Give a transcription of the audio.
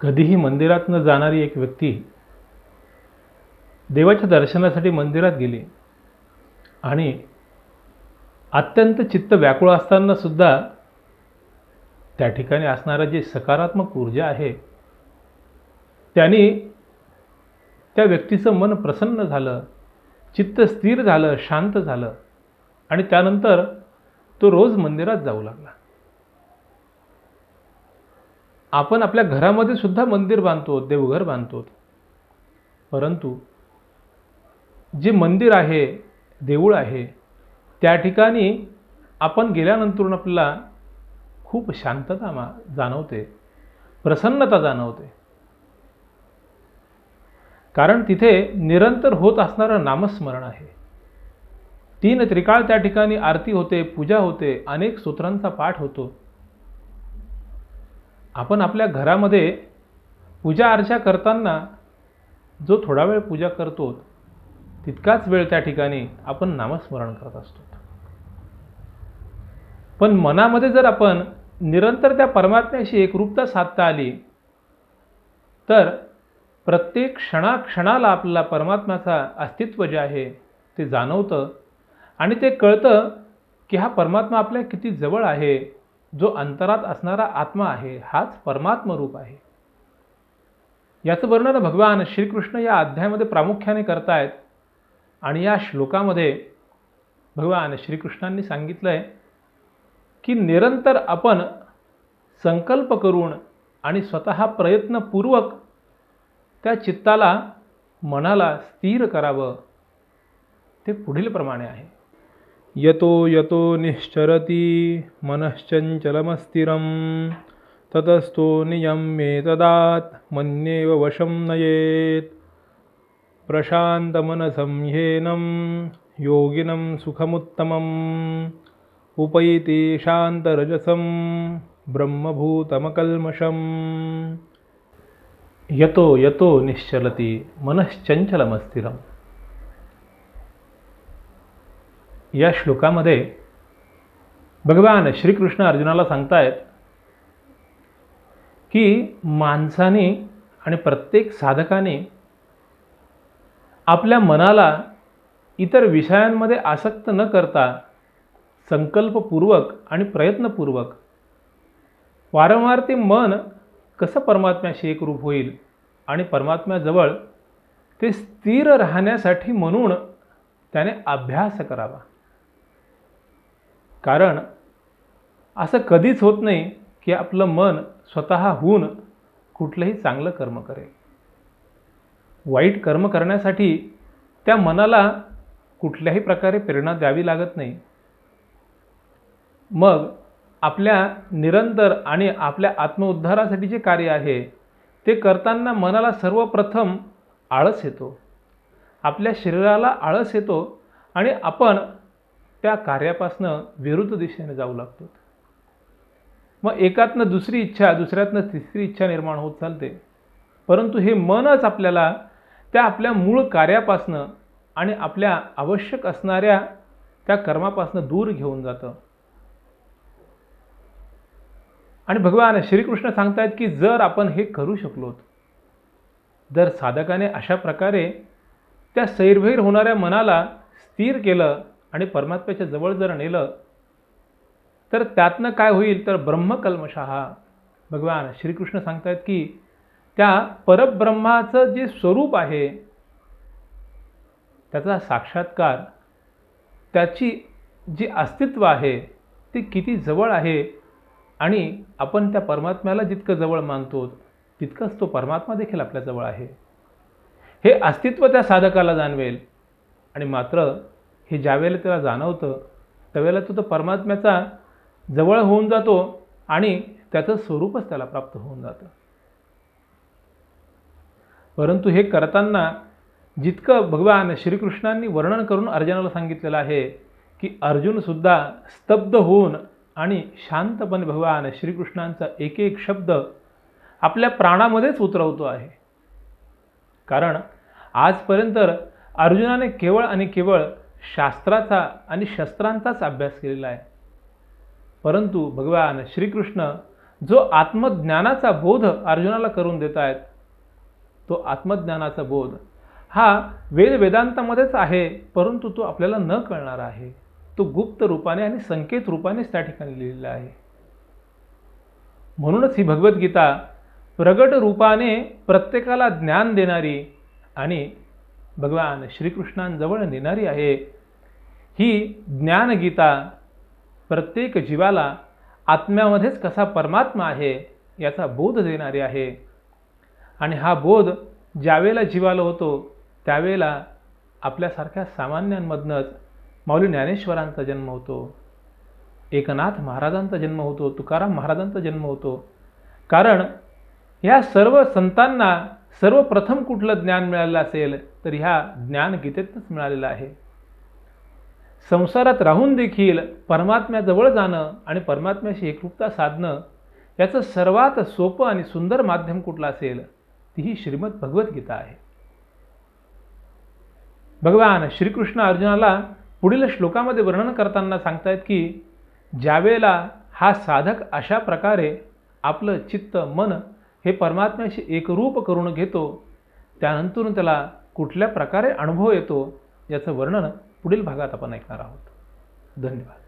कधीही मंदिरात न जाणारी एक व्यक्ती देवाच्या दर्शनासाठी मंदिरात गेली आणि अत्यंत चित्त व्याकुळ असताना सुद्धा त्या ठिकाणी असणारा जी सकारात्मक ऊर्जा आहे त्याने त्या व्यक्तीचं मन प्रसन्न झालं, चित्त स्थिर झालं, शांत झालं आणि त्यानंतर तो रोज मंदिरात जाऊ लागला. आपण आपल्या घरामध्ये सुद्धा मंदिर बांधतो, देवघर बांधतो, परंतु जे मंदिर आहे, देऊळ आहे, त्या ठिकाणी आपण गेल्यानंतर आपल्याला खूप शांतता जाणवते, प्रसन्नता जाणवते. कारण तिथे निरंतर होत असणारं नामस्मरण आहे. 3 त्रिकाळ त्या ठिकाणी आरती होते, पूजा होते, अनेक स्तोत्रांचा पाठ होतो. आपण आपल्या घरामध्ये पूजा अर्चा करताना जो थोडा वेळ पूजा करतो तितकाच वेळ त्या ठिकाणी आपण नामस्मरण करत असतो. पण मनामध्ये जर आपण निरंतर त्या परमात्म्याशी एकरूपता साधता आली तर प्रत्येक क्षणाक्षणाला आपल्याला परमात्म्याचा अस्तित्व जे आहे ते जाणवतं आणि ते कळतं की हा परमात्मा आपल्या किती जवळ आहे. जो अंतरात असणारा आत्मा आहे हाच परमात्म रूप आहे. याचं वर्णन भगवान श्रीकृष्ण या अध्यायामध्ये प्रामुख्याने करतायत आणि या श्लोकामध्ये भगवान श्रीकृष्णांनी सांगितलंय की निरंतर आपण संकल्प करून आणि स्वतः प्रयत्नपूर्वक त्या चित्ताला, मनाला स्थिर करावं. ते पुढील प्रमाणे आहे. यतो यतो निश्चरति मनश्चंचलमस्थिरं ततस्तो नियम्येतदात् मन्येव वशं नयेत् प्रशान्तमनसं ह्येनं योगिनं सुखमुत्तमम् उपैति शान्तरजसं ब्रह्मभूतमकल्मषम्. यतो यतो निश्चलति मनश्चंचलमस्थिरं. या श्लोकामध्ये भगवान श्रीकृष्ण अर्जुनाला सांगतायत की माणसाने आणि प्रत्येक साधकाने आपल्या मनाला इतर विषयांमध्ये आसक्त न करता संकल्पपूर्वक आणि प्रयत्नपूर्वक वारंवार ते मन कसं परमात्म्याशी एकरूप होईल आणि परमात्म्याजवळ ते स्थिर राहण्यासाठी म्हणून त्याने अभ्यास करावा. कारण असं कधीच होत नाही की आपलं मन स्वतःहून कुठलंही चांगलं कर्म करेल. वाईट कर्म करण्यासाठी त्या मनाला कुठल्याही प्रकारे प्रेरणा द्यावी लागत नाही. मग आपल्या निरंतर आणि आपल्या आत्मउद्धारासाठी जे कार्य आहे ते करताना मनाला सर्वप्रथम आळस येतो, आपल्या शरीराला आळस येतो आणि आपण त्या कार्यापासनं विरुद्ध दिशेने जाऊ लागतो. मग एकातनं दुसरी इच्छा, दुसऱ्यातनं तिसरी इच्छा निर्माण होत चालते. परंतु हे मनच आपल्याला त्या आपल्या मूळ कार्यापासनं आणि आपल्या आवश्यक असणाऱ्या त्या कर्मापासनं दूर घेऊन जातं. आणि भगवान श्रीकृष्ण सांगतायत की जर आपण हे करू शकलो, जर साधकाने अशा प्रकारे त्या सैरभैर होणाऱ्या मनाला स्थिर केलं आणि परमात्म्याच्या जवळ जर नेलं तर त्यातनं काय होईल तर ब्रह्मकल्मषः. भगवान श्रीकृष्ण सांगतायत की त्या परब्रह्माचं जे स्वरूप आहे त्याचा साक्षात्कार, त्याची जी अस्तित्व आहे ती किती जवळ आहे आणि आपण त्या परमात्म्याला जितकं जवळ मानतो तितकंच तो परमात्मा देखील आपल्या जवळ आहे हे अस्तित्व त्या साधकाला जाणवेल. आणि मात्र हे ज्यावेळेला त्याला जाणवतं त्यावेळेला तो परमात्म्याचा जवळ होऊन जातो आणि त्याचं स्वरूपच त्याला प्राप्त होऊन जातं. परंतु हे करताना जितकं भगवान श्रीकृष्णांनी वर्णन करून अर्जुनाला सांगितलेलं आहे की अर्जुन सुद्धा स्तब्ध होऊन आणि शांतपणे भगवान श्रीकृष्णांचा एक एक शब्द आपल्या प्राणामध्येच उतरवतो आहे. कारण आजपर्यंत अर्जुनाने केवळ आणि केवळ शास्त्राचा आणि शस्त्रांचाच अभ्यास केलेला आहे. परंतु भगवान श्रीकृष्ण जो आत्मज्ञानाचा बोध अर्जुनाला करून देत आहेत, तो आत्मज्ञानाचा बोध हा वेदांतामध्येच आहे, परंतु तो आपल्याला न कळणार आहे. तो गुप्त रूपाने आणि संकेत रूपानेच त्या ठिकाणी लिहिलेला आहे. म्हणूनच ही भगवद्गीता प्रगट रूपाने प्रत्येकाला ज्ञान देणारी आणि भगवान श्रीकृष्णांजवळ नेणारी आहे. ही ज्ञानगीता प्रत्येक जीवाला आत्म्यामध्येच कसा परमात्मा आहे याचा बोध देणारी आहे. आणि हा बोध ज्यावेळेला जीवाला होतो त्यावेळेला आपल्यासारख्या सामान्यांमधनंच माऊली ज्ञानेश्वरांचा जन्म होतो, एकनाथ महाराजांचा जन्म होतो, तुकाराम महाराजांचा जन्म होतो. कारण ह्या सर्व संतांना सर्वप्रथम कुठलं ज्ञान मिळालं असेल तर ह्या ज्ञानगीतेतच मिळालेलं आहे. संसारात राहून देखील परमात्म्याजवळ जाणं आणि परमात्म्याशी एकरूपता साधणं याचं सर्वात सोपं आणि सुंदर माध्यम कुठलं असेल ती ही श्रीमद भगवद्गीता आहे. भगवान श्रीकृष्ण अर्जुनाला पुढील श्लोकामध्ये वर्णन करताना सांगतायत की ज्यावेळेला हा साधक अशा प्रकारे आपलं चित्त मन हे परमात्म्याशी एकरूप करून घेतो त्यानंतर त्याला कुठल्या प्रकारे अनुभव येतो याचं वर्णन पुढील भागात आपण ऐकणार आहोत. धन्यवाद.